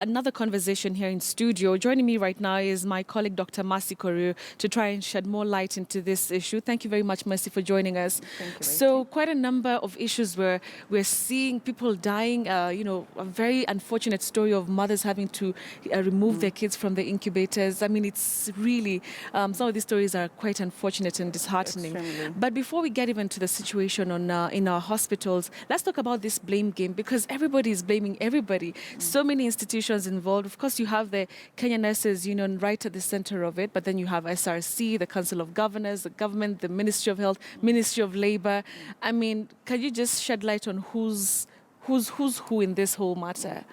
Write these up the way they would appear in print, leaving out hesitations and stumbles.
Another conversation here in studio. Joining me right now is my colleague, Dr. Mercy Korir, to try and shed more light into this issue. Thank you very much, Mercy, for joining us. Thank you, So, Rachel. quite a number of issues where we're seeing people dying. A very unfortunate story of mothers having to remove their kids from the incubators. I mean, it's really some of these stories are quite unfortunate and disheartening. Extremely. But before we get even to the situation in our hospitals, let's talk about this blame game, because everybody is blaming everybody. So many institutions involved. Of course, you have the Kenya Nurses Union right at the center of it, but then you have SRC, the Council of Governors, the government, the Ministry of Health, Ministry of Labor. I mean, can you just shed light on who's who in this whole matter?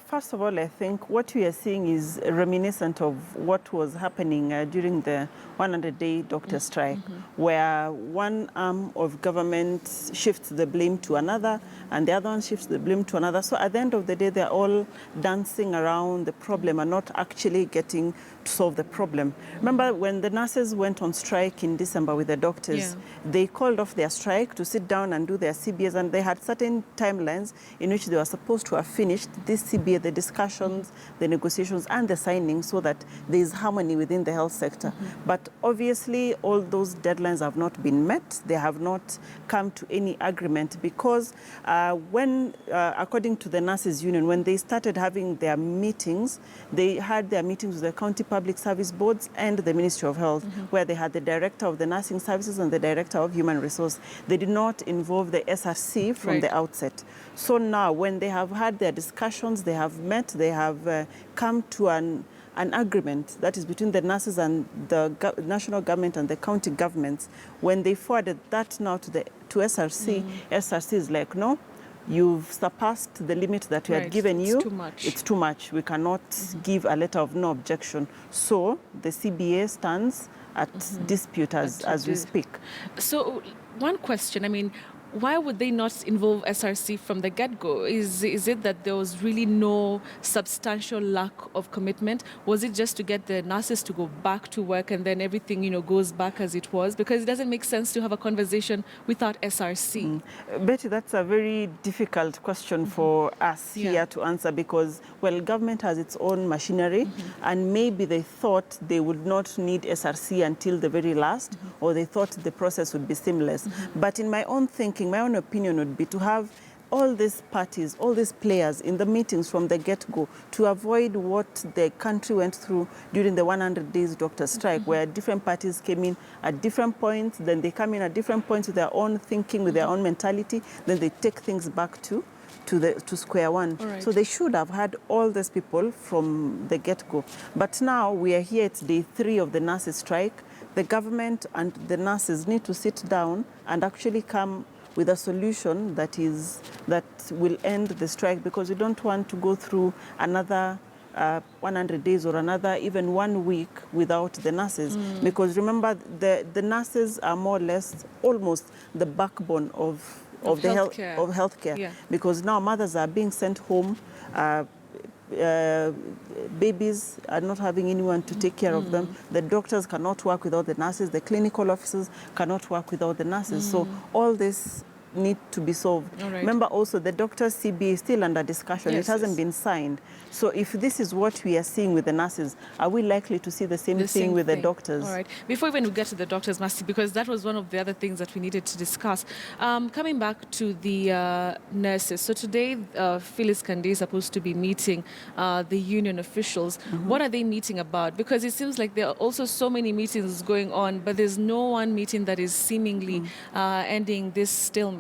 First of all, I think what we are seeing is reminiscent of what was happening during the 100-day doctor strike, where one arm of government shifts the blame to another, and the other one shifts the blame to another. So at the end of the day, they're all dancing around the problem and not actually getting to solve the problem. Remember, when the nurses went on strike in December with the doctors, they called off their strike to sit down and do their CBAs, and they had certain timelines in which they were supposed to have finished this CBA, the discussions, the negotiations, and the signing, so that there is harmony within the health sector. But obviously, all those deadlines have not been met. They have not come to any agreement, because according to the Nurses Union, when they started having their meetings, they had their meetings with the county public service boards and the Ministry of Health, where they had the director of the nursing services and the director of human resource. They did not involve the SRC from the outset. So now, when they have had their discussions, they have met, they have come to an agreement that is between the nurses and the national government and the county governments. When they forwarded that now to SRC, SRC is like, no, you've surpassed the limit that we had given you. It's too much. It's too much. We cannot give a letter of no objection. So the CBA stands at dispute as we speak. So one question, I mean, why would they not involve SRC from the get-go? Is it that there was really no substantial lack of commitment? Was it just to get the nurses to go back to work and then everything, goes back as it was? Because it doesn't make sense to have a conversation without SRC. Betty, that's a very difficult question for us here to answer, because, well, government has its own machinery, and maybe they thought they would not need SRC until the very last, or they thought the process would be seamless. But in my own thinking, my own opinion would be to have all these parties, all these players in the meetings from the get-go, to avoid what the country went through during the 100 days doctor strike, where different parties came in at different points, then they come in at different points with their own thinking, with their own mentality, then they take things back to square one. Right. So they should have had all these people from the get-go. But now we are here, it's day 3 of the nurses strike. The government and the nurses need to sit down and actually come with a solution that will end the strike, because we don't want to go through another 100 days or another even 1 week without the nurses. Because remember, the nurses are more or less almost the backbone of healthcare. Because now mothers are being sent home, babies are not having anyone to take care of them. The doctors cannot work without the nurses. The clinical officers cannot work without the nurses. So all this need to be solved. Remember also, the doctor's CBA is still under discussion. It hasn't been signed. So if this is what we are seeing with the nurses, are we likely to see the same thing with the doctors? All right. Before even we get to the doctors, Mercy, because that was one of the other things that we needed to discuss. Coming back to the nurses. So today, Phyllis Kande is supposed to be meeting the union officials. What are they meeting about? Because it seems like there are also so many meetings going on, but there's no one meeting that is seemingly ending this stalemate.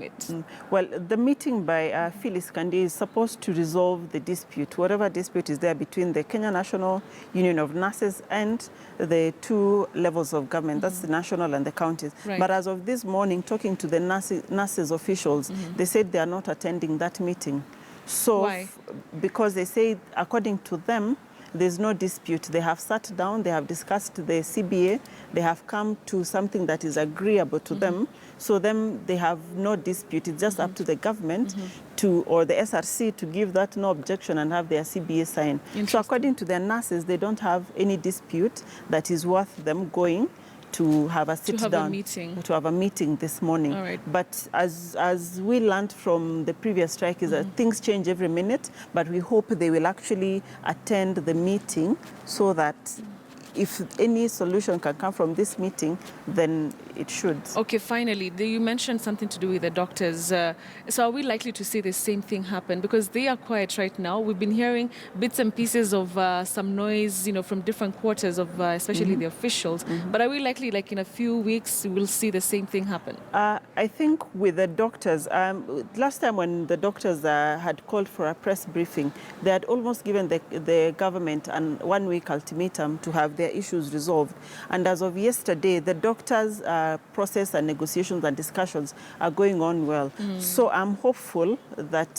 Well, the meeting by Phyllis Kande is supposed to resolve the dispute, whatever dispute is there between the Kenya National Union of Nurses and the 2 levels of government, that's the national and the counties. But as of this morning, talking to the nurses officials, they said they are not attending that meeting. So, why? Because they say, according to them, there's no dispute. They have sat down, they have discussed the CBA, they have come to something that is agreeable to them. So they have no dispute. It's just up to the government or the SRC to give that no objection and have their CBA signed. So according to their nurses, they don't have any dispute that is worth them going to have a sit have down, a meeting. to have a meeting this morning. All right. But as we learned from the previous strike, is that things change every minute. But we hope they will actually attend the meeting so that if any solution can come from this meeting, then it should. Okay, finally, you mentioned something to do with the doctors. So are we likely to see the same thing happen? Because they are quiet right now. We've been hearing bits and pieces of some noise, from different quarters of especially the officials. But are we likely, like in a few weeks, we'll see the same thing happen? I think with the doctors, last time when the doctors had called for a press briefing, they had almost given the government an 1 week ultimatum to have their issues resolved. And as of yesterday, the doctors' process and negotiations and discussions are going on well. So I'm hopeful that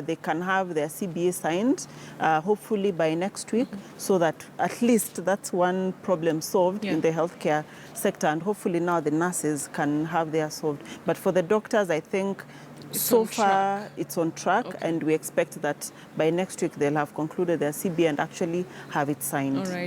they can have their CBA signed, hopefully by next week, so that at least that's one problem solved in the healthcare sector. And hopefully now the nurses can have their solved. But for the doctors, I think so far it's on track, and we expect that by next week they'll have concluded their CBA and actually have it signed. All right.